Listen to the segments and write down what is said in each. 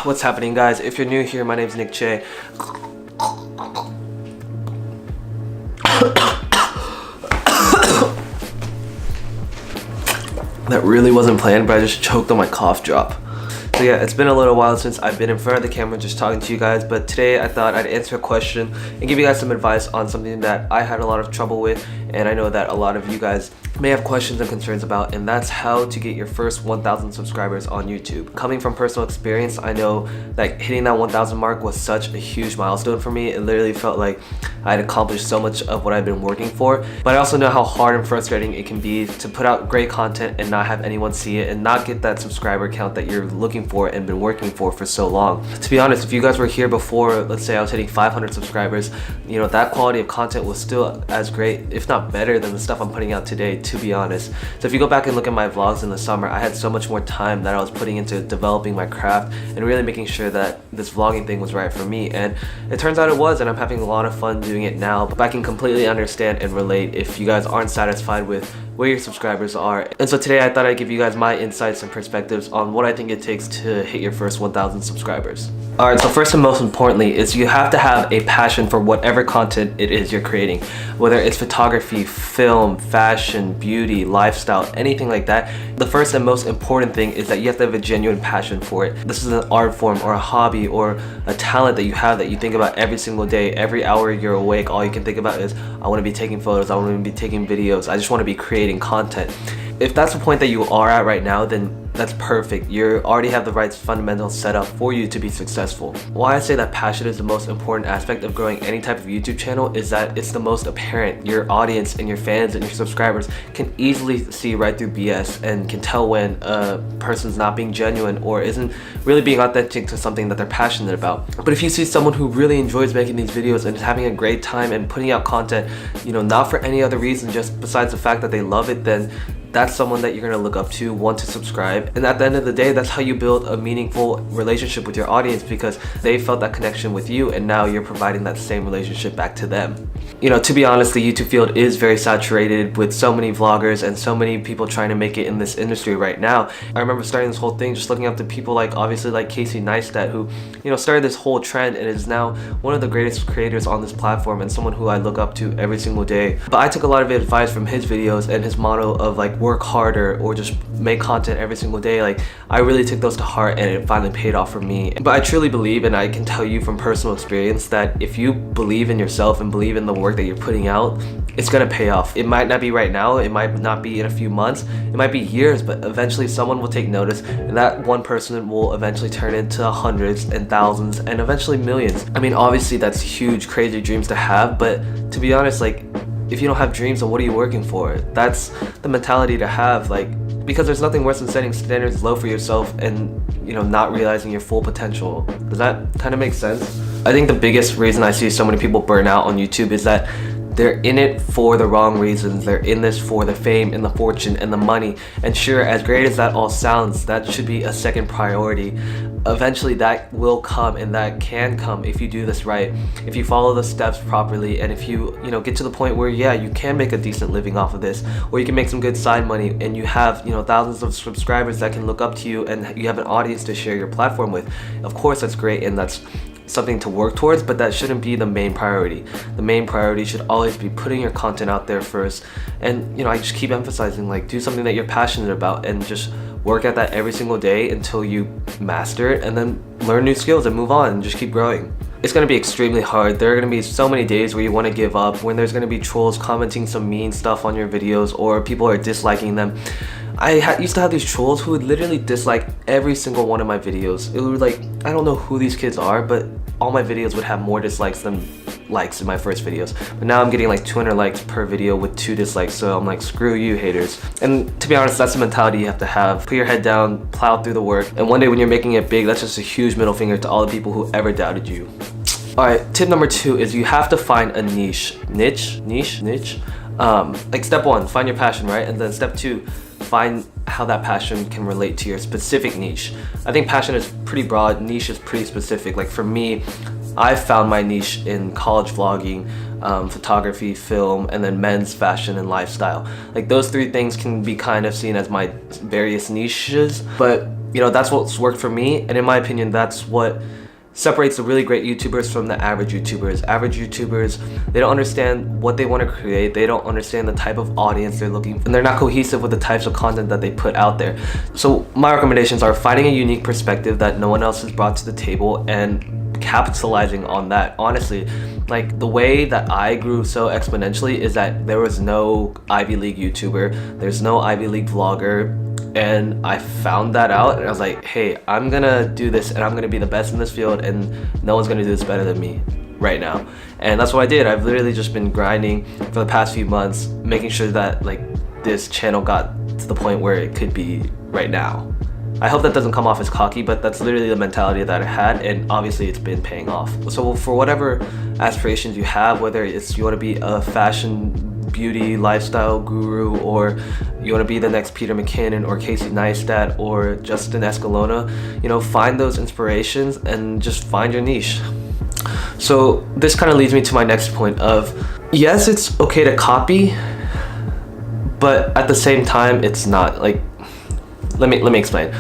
What's happening, guys? If you're new here, my name's Nick Che. That really wasn't planned, but I just choked on my cough drop. So yeah, it's been a little while since I've been in front of the camera just talking to you guys, but today I thought I'd answer a question and give you guys some advice on something that I had a lot of trouble with, and I know that a lot of you guys may have questions and concerns about, and that's how to get your first 1,000 subscribers on YouTube. Coming from personal experience, I know that hitting that 1,000 mark was such a huge milestone for me. It literally felt like I had accomplished so much of what I've been working for, but I also know how hard and frustrating it can be to put out great content and not have anyone see it and not get that subscriber count that you're looking for and been working for so long. To be honest, if you guys were here before, let's say I was hitting 500 subscribers, you know, that quality of content was still as great, if not better, than the stuff I'm putting out today, to be honest. So if you go back and look at my vlogs in the summer, I had so much more time that I was putting into developing my craft and really making sure that this vlogging thing was right for me, and it turns out it was, and I'm having a lot of fun doing it now. But I can completely understand and relate if you guys aren't satisfied with where your subscribers are. And so today I thought I'd give you guys my insights and perspectives on what I think it takes to hit your first 1,000 subscribers. Alright, so first and most importantly is you have to have a passion for whatever content it is you're creating. Whether it's photography, film, fashion, beauty, lifestyle, anything like that. The first and most important thing is that you have to have a genuine passion for it. This is an art form or a hobby or a talent that you have that you think about every single day. Every hour you're awake, all you can think about is, I want to be taking photos, I want to be taking videos, I just want to be creating content. If that's the point that you are at right now, then that's perfect. You already have the right fundamentals set up for you to be successful. Why I say that passion is the most important aspect of growing any type of YouTube channel is that it's the most apparent. Your audience and your fans and your subscribers can easily see right through BS and can tell when a person's not being genuine or isn't really being authentic to something that they're passionate about. But if you see someone who really enjoys making these videos and is having a great time and putting out content, you know, not for any other reason just besides the fact that they love it, then that's someone that you're gonna look up to, want to subscribe. And at the end of the day, that's how you build a meaningful relationship with your audience, because they felt that connection with you and now you're providing that same relationship back to them. You know, to be honest, the YouTube field is very saturated with so many vloggers and so many people trying to make it in this industry right now. I remember starting this whole thing just looking up to people like, obviously, like Casey Neistat, who, you know, started this whole trend and is now one of the greatest creators on this platform and someone who I look up to every single day. But I took a lot of advice from his videos and his motto of like work harder or just make content every single day. Like, I really took those to heart and it finally paid off for me. But I truly believe, and I can tell you from personal experience, that if you believe in yourself and believe in the work that you're putting out, it's gonna pay off. It might not be right now, it might not be in a few months, it might be years, but eventually someone will take notice, and that one person will eventually turn into hundreds and thousands and eventually millions. I mean, obviously that's huge, crazy dreams to have, but to be honest, like, if you don't have dreams, then what are you working for? That's the mentality to have, like, because there's nothing worse than setting standards low for yourself and, you know, not realizing your full potential. Does that kind of make sense? I think the biggest reason I see so many people burn out on YouTube is that they're in it for the wrong reasons. They're in this for the fame and the fortune and the money. And sure, as great as that all sounds, that should be a second priority. Eventually that will come, and that can come if you do this right, if you follow the steps properly, and if you know, get to the point where, yeah, you can make a decent living off of this, or you can make some good side money, and you have, you know, thousands of subscribers that can look up to you, and you have an audience to share your platform with. Of course, that's great, and that's something to work towards, but that shouldn't be the main priority. The main priority should always be putting your content out there first. And, you know, I just keep emphasizing, like, do something that you're passionate about and just work at that every single day until you master it, and then learn new skills and move on and just keep growing. It's going to be extremely hard. There are going to be so many days where you want to give up, when there's going to be trolls commenting some mean stuff on your videos or people are disliking them. I used to have these trolls who would literally dislike every single one of my videos. It would, like, I don't know who these kids are, but all my videos would have more dislikes than likes in my first videos. But now I'm getting like 200 likes per video with 2 dislikes, so I'm like, screw you, haters. And to be honest, that's the mentality you have to have. Put your head down, plow through the work, and one day when you're making it big, that's just a huge middle finger to all the people who ever doubted you. Alright, tip number 2 is you have to find a niche. Niche? Like, step 1, find your passion, right? And then step 2, find how that passion can relate to your specific niche. I think passion is pretty broad, niche is pretty specific. Like, for me, I found my niche in college vlogging, photography, film, and then men's fashion and lifestyle. Like, those 3 things can be kind of seen as my various niches, but You know, that's what's worked for me, and in my opinion, that's what separates the really great YouTubers from the average YouTubers. Average YouTubers, they don't understand what they want to create, they don't understand the type of audience they're looking for, and they're not cohesive with the types of content that they put out there. So my recommendations are finding a unique perspective that no one else has brought to the table and capitalizing on that. Honestly, like, the way that I grew so exponentially is that there was no Ivy League YouTuber, there's no Ivy League vlogger, and I found that out, and I was like, hey, I'm gonna do this and I'm gonna be the best in this field, and no one's gonna do this better than me right now. And that's what I did. I've literally just been grinding for the past few months, making sure that like this channel got to the point where it could be right now. I hope that doesn't come off as cocky, but that's literally the mentality that I had, and obviously it's been paying off. So for whatever aspirations you have, whether it's you want to be a fashion, beauty, lifestyle guru, or you want to be the next Peter McKinnon or Casey Neistat or Justin Escalona, you know, find those inspirations and just find your niche. So this kind of leads me to my next point of, yes, it's okay to copy, but at the same time, it's not. Like, let me explain.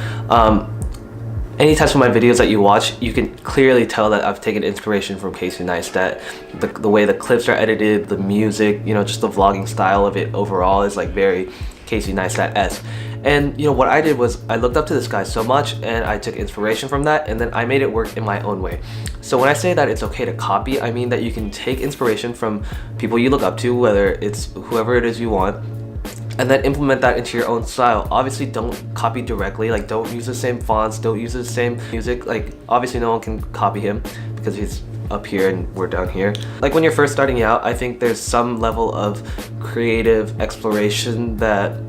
Any types of my videos that you watch, you can clearly tell that I've taken inspiration from Casey Neistat. The way the clips are edited, the music, you know, just the vlogging style of it overall is like very Casey Neistat-esque. And you know, what I did was I looked up to this guy so much and I took inspiration from that, and then I made it work in my own way. So when I say that it's okay to copy, I mean that you can take inspiration from people you look up to, whether it's whoever it is you want, and then implement that into your own style. Obviously, don't copy directly, like don't use the same fonts, don't use the same music. Like, obviously no one can copy him because he's up here and we're down here. Like, when you're first starting out, I think there's some level of creative exploration that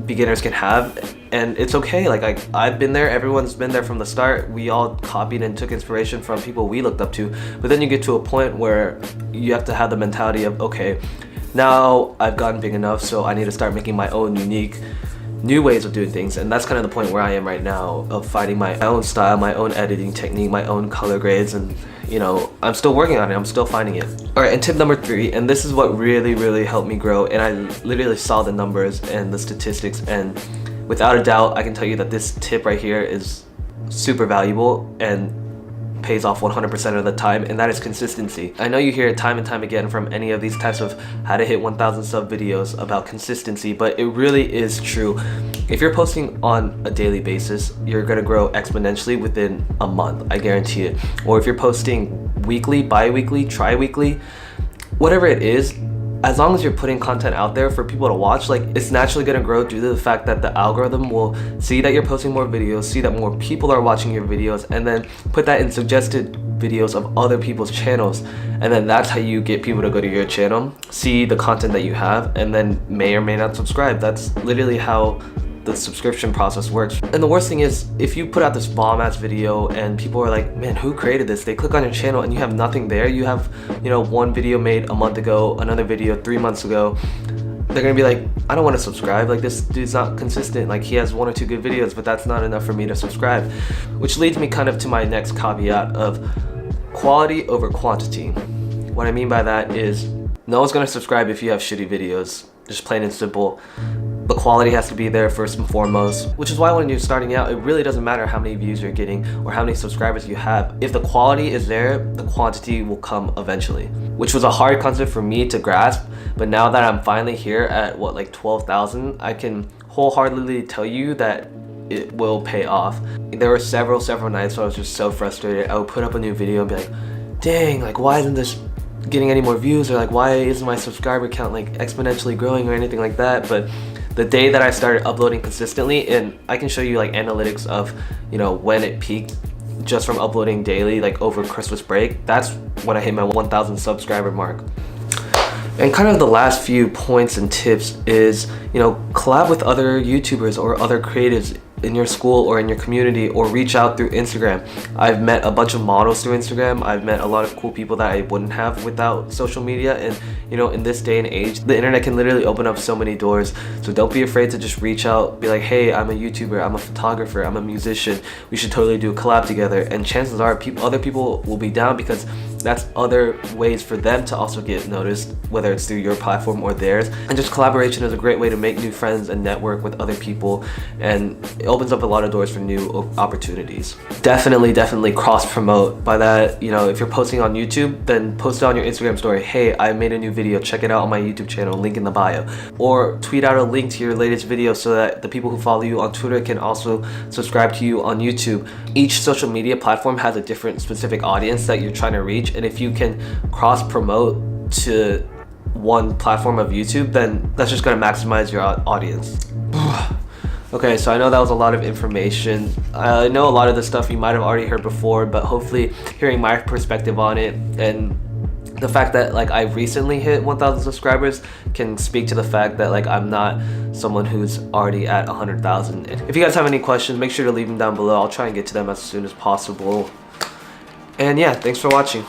beginners can have, and it's okay. Like, I've been there, everyone's been there from the start. We all copied and took inspiration from people we looked up to, but then you get to a point where you have to have the mentality of, okay, now I've gotten big enough, so I need to start making my own unique new ways of doing things. And that's kind of the point where I am right now, of finding my own style, my own editing technique, my own color grades, and you know, I'm still working on it, I'm still finding it. All right, and tip number 3, and this is what really helped me grow, and I literally saw the numbers and the statistics, and without a doubt I can tell you that this tip right here is super valuable and pays off 100% of the time, and that is consistency. I know you hear it time and time again from any of these types of how to hit 1,000 sub videos about consistency, but it really is true. If you're posting on a daily basis, you're gonna grow exponentially within a month, I guarantee it. Or if you're posting weekly, bi-weekly, tri-weekly, whatever it is, as long as you're putting content out there for people to watch, like, it's naturally gonna grow due to the fact that the algorithm will see that you're posting more videos, see that more people are watching your videos, and then put that in suggested videos of other people's channels. And then that's how you get people to go to your channel, see the content that you have, and then may or may not subscribe. That's literally how the subscription process works. And the worst thing is, if you put out this bomb ass video and people are like, man, who created this? They click on your channel and you have nothing there. You have, you know, one video made a month ago, another video 3 months ago. They're gonna be like, I don't want to subscribe. Like, this dude's not consistent. Like, he has 1 or 2 good videos, but that's not enough for me to subscribe. Which leads me kind of to my next caveat of quality over quantity. What I mean by that is, no one's gonna subscribe if you have shitty videos. Just plain and simple. The quality has to be there first and foremost, which is why when you're starting out, it really doesn't matter how many views you're getting or how many subscribers you have. If the quality is there, the quantity will come eventually, which was a hard concept for me to grasp. But now that I'm finally here at what, like 12,000, I can wholeheartedly tell you that it will pay off. There were several nights where I was just so frustrated. I would put up a new video and be like, dang, like, why isn't this getting any more views, or like, why isn't my subscriber count like exponentially growing or anything like that? But the day that I started uploading consistently, and I can show you like analytics of, you know, when it peaked just from uploading daily, like over Christmas break, that's when I hit my 1,000 subscriber mark. And kind of the last few points and tips is, you know, collab with other YouTubers or other creatives in your school or in your community, or reach out through Instagram. I've met a bunch of models through Instagram. I've met a lot of cool people that I wouldn't have without social media. And you know, in this day and age, the internet can literally open up so many doors. So don't be afraid to just reach out, be like, hey, I'm a YouTuber, I'm a photographer, I'm a musician, we should totally do a collab together. And chances are other people will be down, because that's other ways for them to also get noticed, whether it's through your platform or theirs. And just collaboration is a great way to make new friends and network with other people, and it opens up a lot of doors for new opportunities. Definitely cross promote. By that, you know, if you're posting on YouTube, then post it on your Instagram story. Hey, I made a new video, check it out on my YouTube channel, link in the bio. Or tweet out a link to your latest video so that the people who follow you on Twitter can also subscribe to you on YouTube. Each social media platform has a different specific audience that you're trying to reach, and if you can cross promote to one platform of YouTube, then that's just going to maximize your audience. Okay, so I know that was a lot of information. I know a lot of the stuff you might have already heard before, but hopefully hearing my perspective on it and the fact that like I recently hit 1,000 subscribers can speak to the fact that like I'm not someone who's already at 100,000. If you guys have any questions, make sure to leave them down below. I'll try and get to them as soon as possible. And yeah, thanks for watching.